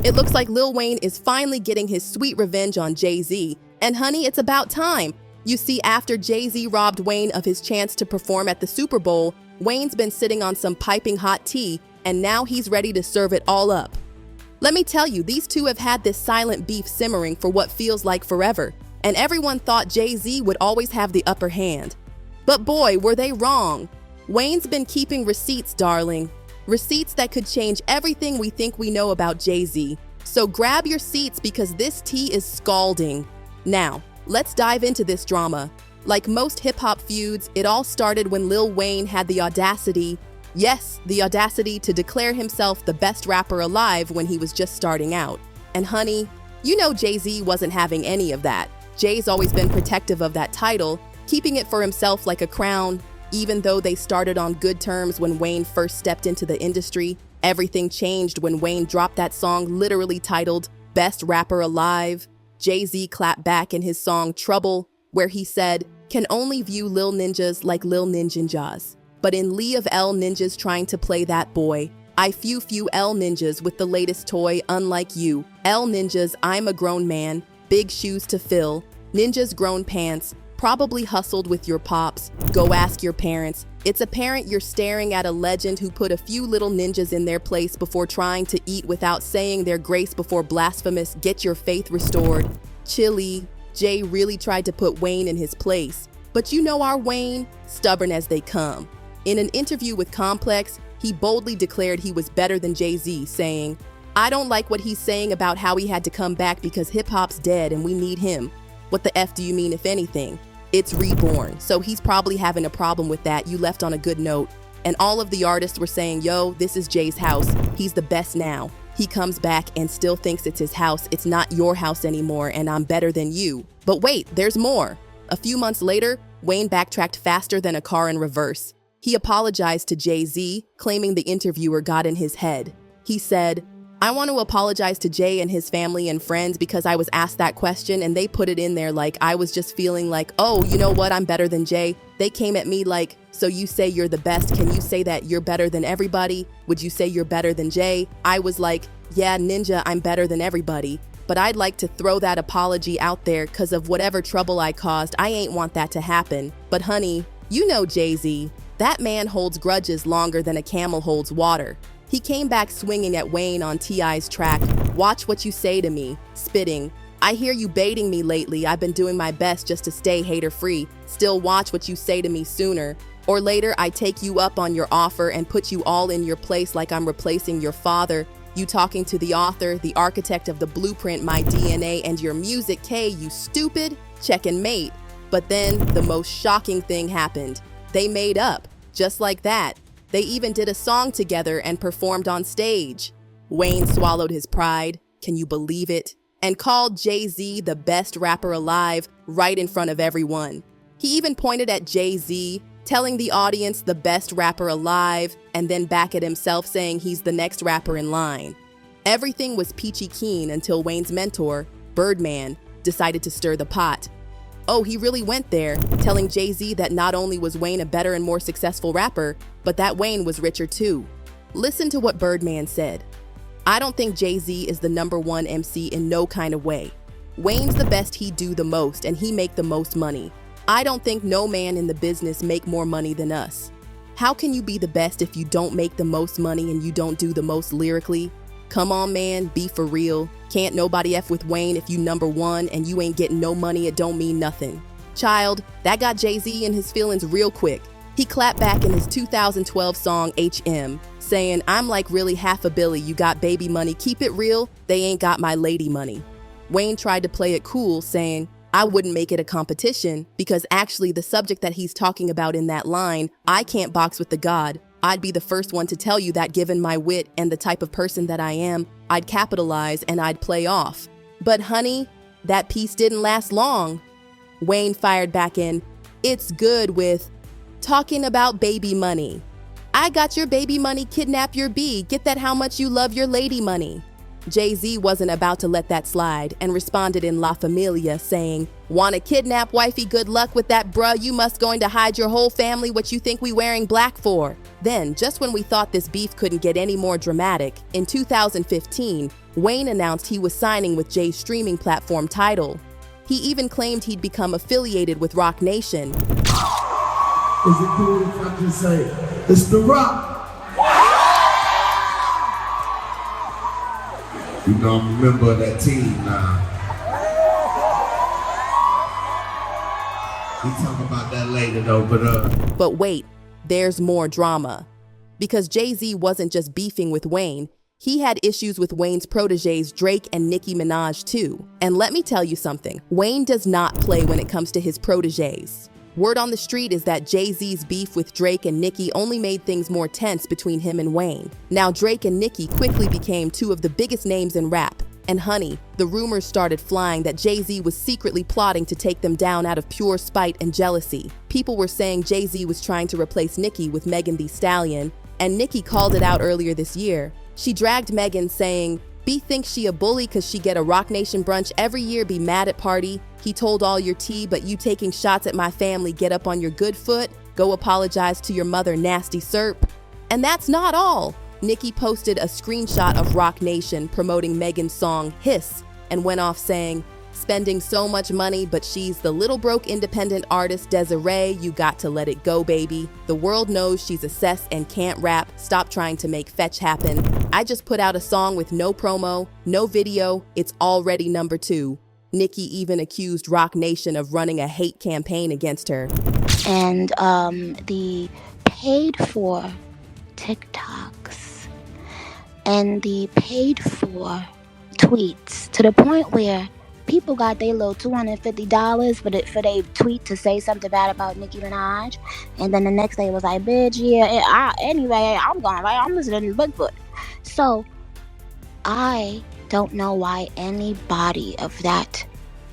It looks like Lil Wayne is finally getting his sweet revenge on Jay-Z. And honey, it's about time. You see, after Jay-Z robbed Wayne of his chance to perform at the Super Bowl, Wayne's been sitting on some piping hot tea, and now he's ready to serve it all up. Let me tell you, these two have had this silent beef simmering for what feels like forever, and everyone thought Jay-Z would always have the upper hand. But boy, were they wrong. Wayne's been keeping receipts, darling. Receipts that could change everything we think we know about Jay-Z. So grab your seats because this tea is scalding. Now, let's dive into this drama. Like most hip-hop feuds, it all started when Lil Wayne had the audacity, yes, the audacity to declare himself the best rapper alive when he was just starting out. And honey, you know Jay-Z wasn't having any of that. Jay's always been protective of that title, keeping it for himself like a crown. Even though they started on good terms when Wayne first stepped into the industry, everything changed when Wayne dropped that song literally titled Best Rapper Alive. Jay-Z clapped back in his song Trouble, where he said, "Can only view Lil Ninjas like Lil Ninjas. But in lieu of L Ninjas trying to play that boy, I few L Ninjas with the latest toy unlike you. L Ninjas, I'm a grown man, big shoes to fill, Ninjas grown pants, probably hustled with your pops, go ask your parents. It's apparent you're staring at a legend who put a few little ninjas in their place before trying to eat without saying their grace before blasphemous, get your faith restored." Chilly, Jay really tried to put Wayne in his place. But you know our Wayne, stubborn as they come. In an interview with Complex, he boldly declared he was better than Jay-Z, saying, "I don't like what he's saying about how he had to come back because hip-hop's dead and we need him. What the F do you mean, if anything? It's reborn." So he's probably having a problem with that. You left on a good note. And all of the artists were saying, yo, this is Jay's house. He's the best now. He comes back and still thinks it's his house. It's not your house anymore, and I'm better than you. But wait, there's more. A few months later, Wayne backtracked faster than a car in reverse. He apologized to Jay-Z, claiming the interviewer got in his head. He said, "I want to apologize to Jay and his family and friends because I was asked that question and they put it in there like I was just feeling like, oh, you know what, I'm better than Jay." They came at me like, "So you say you're the best, can you say that you're better than everybody? Would you say you're better than Jay?" I was like, "Yeah, Ninja, I'm better than everybody. But I'd like to throw that apology out there because of whatever trouble I caused. I ain't want that to happen. But honey, you know Jay-Z. That man holds grudges longer than a camel holds water." He came back swinging at Wayne on T.I.'s track, "Watch what you say to me," spitting, "I hear you baiting me lately. I've been doing my best just to stay hater-free. Still watch what you say to me sooner. Or later I take you up on your offer and put you all in your place like I'm replacing your father. You talking to the author, the architect of the blueprint, my DNA and your music, K, you stupid? Check and mate." But then the most shocking thing happened. They made up, just like that. They even did a song together and performed on stage. Wayne swallowed his pride, can you believe it? And called Jay-Z the best rapper alive right in front of everyone. He even pointed at Jay-Z, telling the audience the best rapper alive, and then back at himself saying he's the next rapper in line. Everything was peachy keen until Wayne's mentor, Birdman, decided to stir the pot. Oh, he really went there, telling Jay-Z that not only was Wayne a better and more successful rapper, but that Wayne was richer too. Listen to what Birdman said. "I don't think Jay-Z is the #1 MC in no kind of way. Wayne's the best, he do the most, and he make the most money. I don't think no man in the business make more money than us. How can you be the best if you don't make the most money and you don't do the most lyrically? Come on, man, be for real. Can't nobody F with Wayne if you #1 and you ain't getting no money, it don't mean nothing." Child, that got Jay-Z in his feelings real quick. He clapped back in his 2012 song HM, saying, "I'm like really half a billy, you got baby money, keep it real, they ain't got my lady money." Wayne tried to play it cool, saying, "I wouldn't make it a competition because actually the subject that he's talking about in that line, I can't box with the god. I'd be the first one to tell you that given my wit and the type of person that I am, I'd capitalize and I'd play off." But honey, that piece didn't last long. Wayne fired back in, "It's good with talking about baby money. I got your baby money, kidnap your bee, get that how much you love your lady money." Jay-Z wasn't about to let that slide and responded in La Familia saying, "Wanna kidnap wifey, good luck with that bruh, you must going to hide your whole family, what you think we wearing black for?" Then, just when we thought this beef couldn't get any more dramatic, in 2015, Wayne announced he was signing with Jay's streaming platform Tidal. He even claimed he'd become affiliated with Roc Nation. Is it cool if I just say, it's The Rock? You know, I'm a member of that team now. We talk about that later though, But wait, there's more drama. Because Jay-Z wasn't just beefing with Wayne, he had issues with Wayne's proteges Drake and Nicki Minaj too. And let me tell you something, Wayne does not play when it comes to his proteges. Word on the street is that Jay-Z's beef with Drake and Nicki only made things more tense between him and Wayne. Now Drake and Nicki quickly became two of the biggest names in rap. And honey, the rumors started flying that Jay-Z was secretly plotting to take them down out of pure spite and jealousy. People were saying Jay-Z was trying to replace Nicki with Megan Thee Stallion, and Nicki called it out earlier this year. She dragged Megan saying, "B thinks she a bully cause she get a Roc Nation brunch every year, be mad at party. He told all your tea, but you taking shots at my family, get up on your good foot, go apologize to your mother, nasty serp." And that's not all. Nicki posted a screenshot of Roc Nation promoting Megan's song Hiss and went off saying, "Spending so much money, but she's the little broke independent artist Desiree, you got to let it go, baby. The world knows she's a cess and can't rap, stop trying to make fetch happen. I just put out a song with no promo, no video, it's already number 2. Nicki even accused Roc Nation of running a hate campaign against her. And the paid for TikToks and the paid for tweets to the point where people got their little $250 for they tweet to say something bad about Nicki Minaj, and then the next day it was like, "Bitch, yeah, anyway, I'm listening to Bigfoot." So I don't know why anybody of that,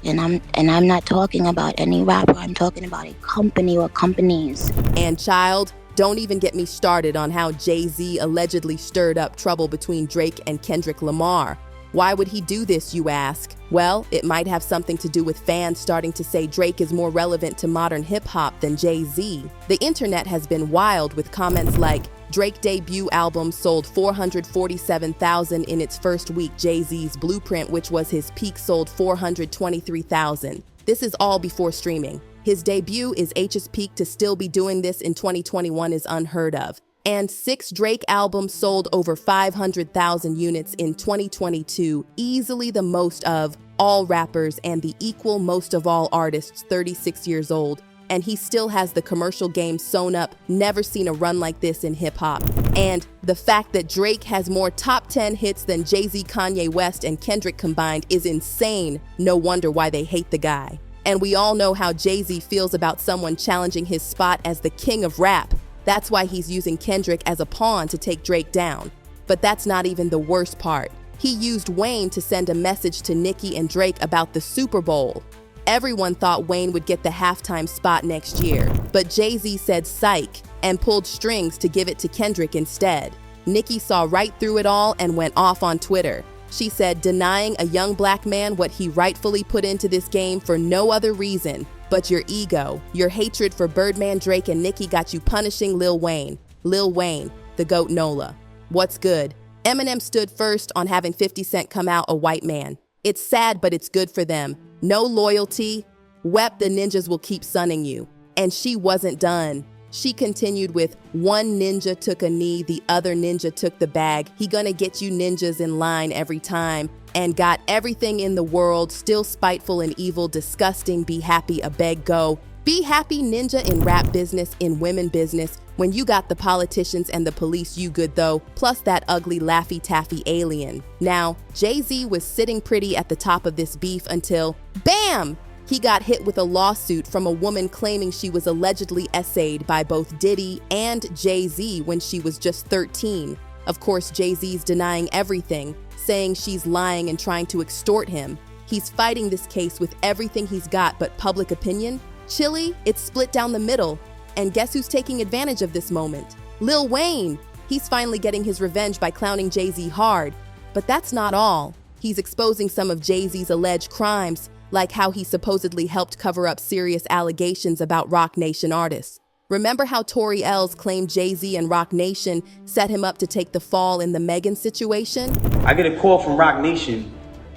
and I'm not talking about any rapper, I'm talking about a company or companies. And child, don't even get me started on how Jay-Z allegedly stirred up trouble between Drake and Kendrick Lamar. Why would he do this, you ask? Well, it might have something to do with fans starting to say Drake is more relevant to modern hip-hop than Jay-Z. The internet has been wild with comments like, "Drake debut album sold 447,000 in its first week. Jay-Z's Blueprint, which was his peak, sold 423,000. This is all before streaming. His debut is H's peak. To still be doing this in 2021 is unheard of." And 6 Drake albums sold over 500,000 units in 2022, easily the most of all rappers and the equal most of all artists 36 years old. And he still has the commercial game sewn up, never seen a run like this in hip-hop. And the fact that Drake has more top 10 hits than Jay-Z, Kanye West, and Kendrick combined is insane. No wonder why they hate the guy. And we all know how Jay-Z feels about someone challenging his spot as the king of rap. That's why he's using Kendrick as a pawn to take Drake down. But that's not even the worst part. He used Wayne to send a message to Nicki and Drake about the Super Bowl. Everyone thought Wayne would get the halftime spot next year, but Jay-Z said psych and pulled strings to give it to Kendrick instead. Nicki saw right through it all and went off on Twitter. She said denying a young black man what he rightfully put into this game for no other reason but your ego. Your hatred for Birdman, Drake, and Nicki got you punishing Lil Wayne. Lil Wayne, the GOAT Nola. What's good? Eminem stood first on having 50 Cent come out a white man. It's sad, but it's good for them. No loyalty. Wep, the ninjas will keep sunning you. And she wasn't done. She continued with, "One ninja took a knee, the other ninja took the bag. He gonna get you ninjas in line every time. And got everything in the world, still spiteful and evil, disgusting, be happy, a beg go. Be happy, ninja, in rap business, in women business. When you got the politicians and the police, you good though, plus that ugly Laffy Taffy alien." Now, Jay-Z was sitting pretty at the top of this beef until, BAM! He got hit with a lawsuit from a woman claiming she was allegedly essayed by both Diddy and Jay-Z when she was just 13. Of course, Jay-Z's denying everything, saying she's lying and trying to extort him. He's fighting this case with everything he's got but public opinion. Chile, it's split down the middle. And guess who's taking advantage of this moment? Lil Wayne. He's finally getting his revenge by clowning Jay-Z hard. But that's not all. He's exposing some of Jay-Z's alleged crimes, like how he supposedly helped cover up serious allegations about Roc Nation artists. Remember how Tory Ells claimed Jay-Z and Roc Nation set him up to take the fall in the Megan situation? I get a call from Roc Nation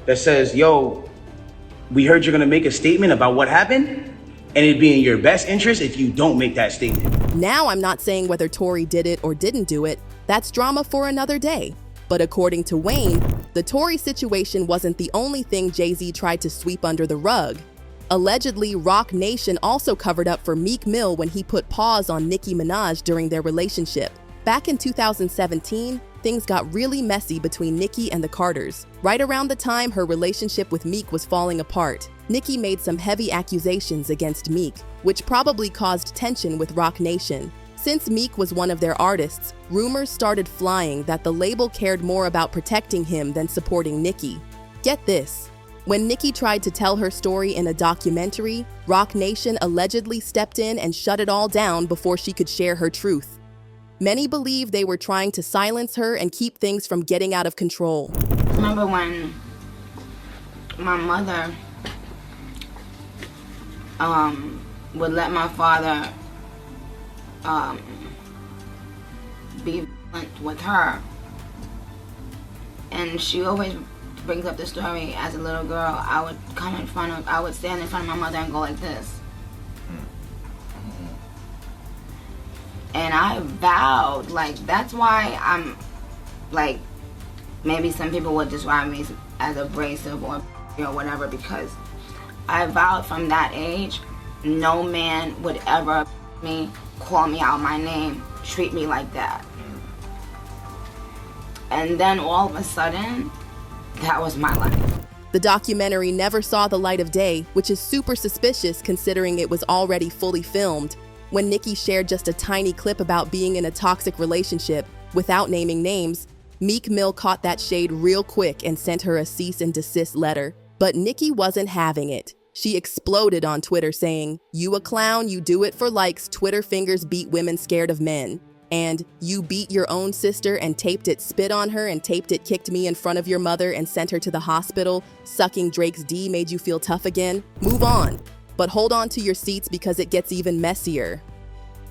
that says, yo, we heard you're gonna make a statement about what happened, and it'd be in your best interest if you don't make that statement. Now I'm not saying whether Tory did it or didn't do it. That's drama for another day. But according to Wayne, the Tory situation wasn't the only thing Jay-Z tried to sweep under the rug. Allegedly, Roc Nation also covered up for Meek Mill when he put pause on Nicki Minaj during their relationship. Back in 2017, things got really messy between Nicki and the Carters. Right around the time her relationship with Meek was falling apart, Nicki made some heavy accusations against Meek, which probably caused tension with Roc Nation. Since Meek was one of their artists, rumors started flying that the label cared more about protecting him than supporting Nicki. Get this. When Nicki tried to tell her story in a documentary, Roc Nation allegedly stepped in and shut it all down before she could share her truth. Many believe they were trying to silence her and keep things from getting out of control. Remember when my mother would let my father be violent with her, and she always brings up the story. As a little girl, I would stand in front of my mother and go like this. And I vowed, like, that's why I'm, like, maybe some people would describe me as abrasive or whatever, because I vowed from that age, no man would ever call me out my name, treat me like that. And then all of a sudden, that was my life. The documentary never saw the light of day, which is super suspicious considering it was already fully filmed. When Nicki shared just a tiny clip about being in a toxic relationship without naming names, Meek Mill caught that shade real quick and sent her a cease and desist letter. But Nicki wasn't having it. She exploded on Twitter saying, "You a clown, you do it for likes, Twitter fingers beat women scared of men." And "You beat your own sister and taped it, spit on her and taped it, kicked me in front of your mother and sent her to the hospital. Sucking Drake's D made you feel tough again. Move on." But hold on to your seats because it gets even messier.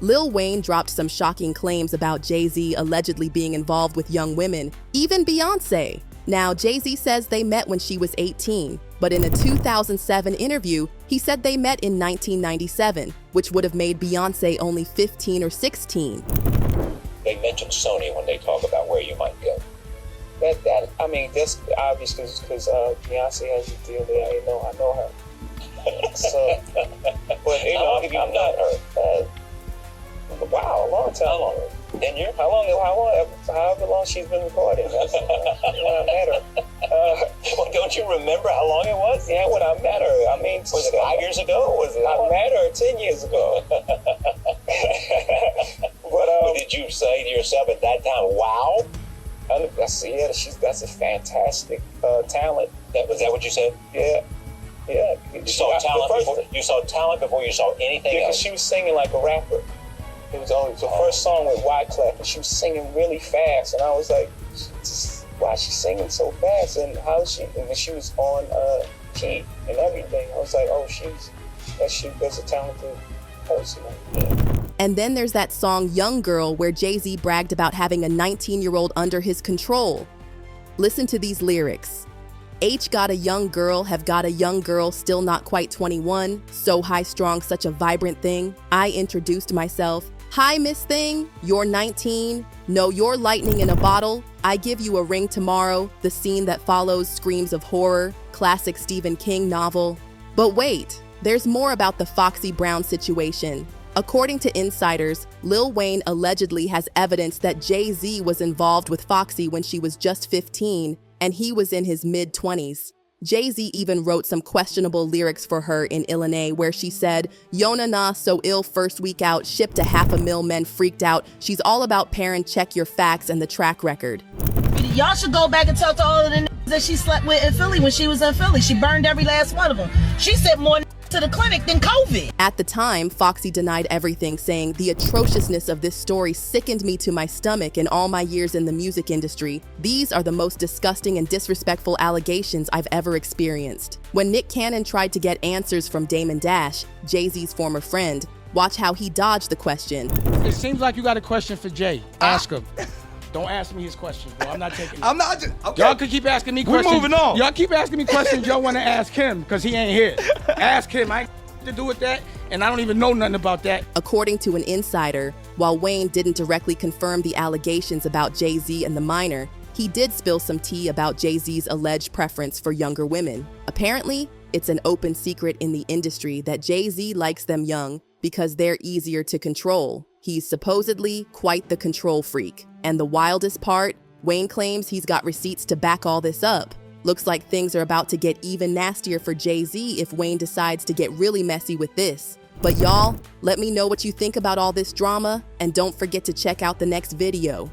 Lil Wayne dropped some shocking claims about Jay-Z allegedly being involved with young women, even Beyonce. Now, Jay-Z says they met when she was 18, but in a 2007 interview, he said they met in 1997, which would have made Beyonce only 15 or 16. They mention Sony when they talk about where you might go. I mean, that's obvious because Beyonce has a deal there. I know her. So, but I'm not her. Wow, a long time. How long? 10 years? However long she's been recording. That's when I met her. Well, don't you remember how long it was? Yeah, when I met her. I mean, was it 5 years ago? I met her 10 years ago. But did you say to yourself at that time, wow? That's a fantastic talent. Was that what you said? Yeah. Yeah. You saw talent before you saw anything else? Yeah, because she was singing like a rapper. It was the first song with Wyclef, and she was singing really fast, and I was like, why is she singing so fast? And how is she? And when she was on key and everything, I was like, oh, that's a talented person. Yeah. And then there's that song Young Girl, where Jay-Z bragged about having a 19-year-old under his control. Listen to these lyrics. H got a young girl, have got a young girl, still not quite 21. So high strong, such a vibrant thing. I introduced myself. Hi, Miss Thing, you're 19. No, you're lightning in a bottle. I give you a ring tomorrow. The scene that follows screams of horror. Classic Stephen King novel. But wait, there's more about the Foxy Brown situation. According to insiders, Lil Wayne allegedly has evidence that Jay-Z was involved with Foxy when she was just 15, and he was in his mid-20s. Jay-Z even wrote some questionable lyrics for her in Illinois where she said, "Yona na so ill first week out, shipped to 500,000 men freaked out. She's all about parent, check your facts and the track record." Y'all should go back and talk to all of the niggas that she slept with in Philly when she was in Philly. She burned every last one of them. She said more to the clinic than COVID. At the time, Foxy denied everything, saying, "The atrociousness of this story sickened me to my stomach in all my years in the music industry. These are the most disgusting and disrespectful allegations I've ever experienced." When Nick Cannon tried to get answers from Damon Dash, Jay-Z's former friend, watch how he dodged the question. It seems like you got a question for Jay. Ask him. Don't ask me his questions, bro. I'm not taking it. I'm not just, okay. Y'all could keep asking me questions. We're moving on. Y'all keep asking me questions y'all want to ask him, because he ain't here. Ask him. I ain't to do with that, and I don't even know nothing about that. According to an insider, while Wayne didn't directly confirm the allegations about Jay-Z and the minor, he did spill some tea about Jay-Z's alleged preference for younger women. Apparently, it's an open secret in the industry that Jay-Z likes them young because they're easier to control. He's supposedly quite the control freak. And the wildest part, Wayne claims he's got receipts to back all this up. Looks like things are about to get even nastier for Jay-Z if Wayne decides to get really messy with this. But y'all, let me know what you think about all this drama, and don't forget to check out the next video.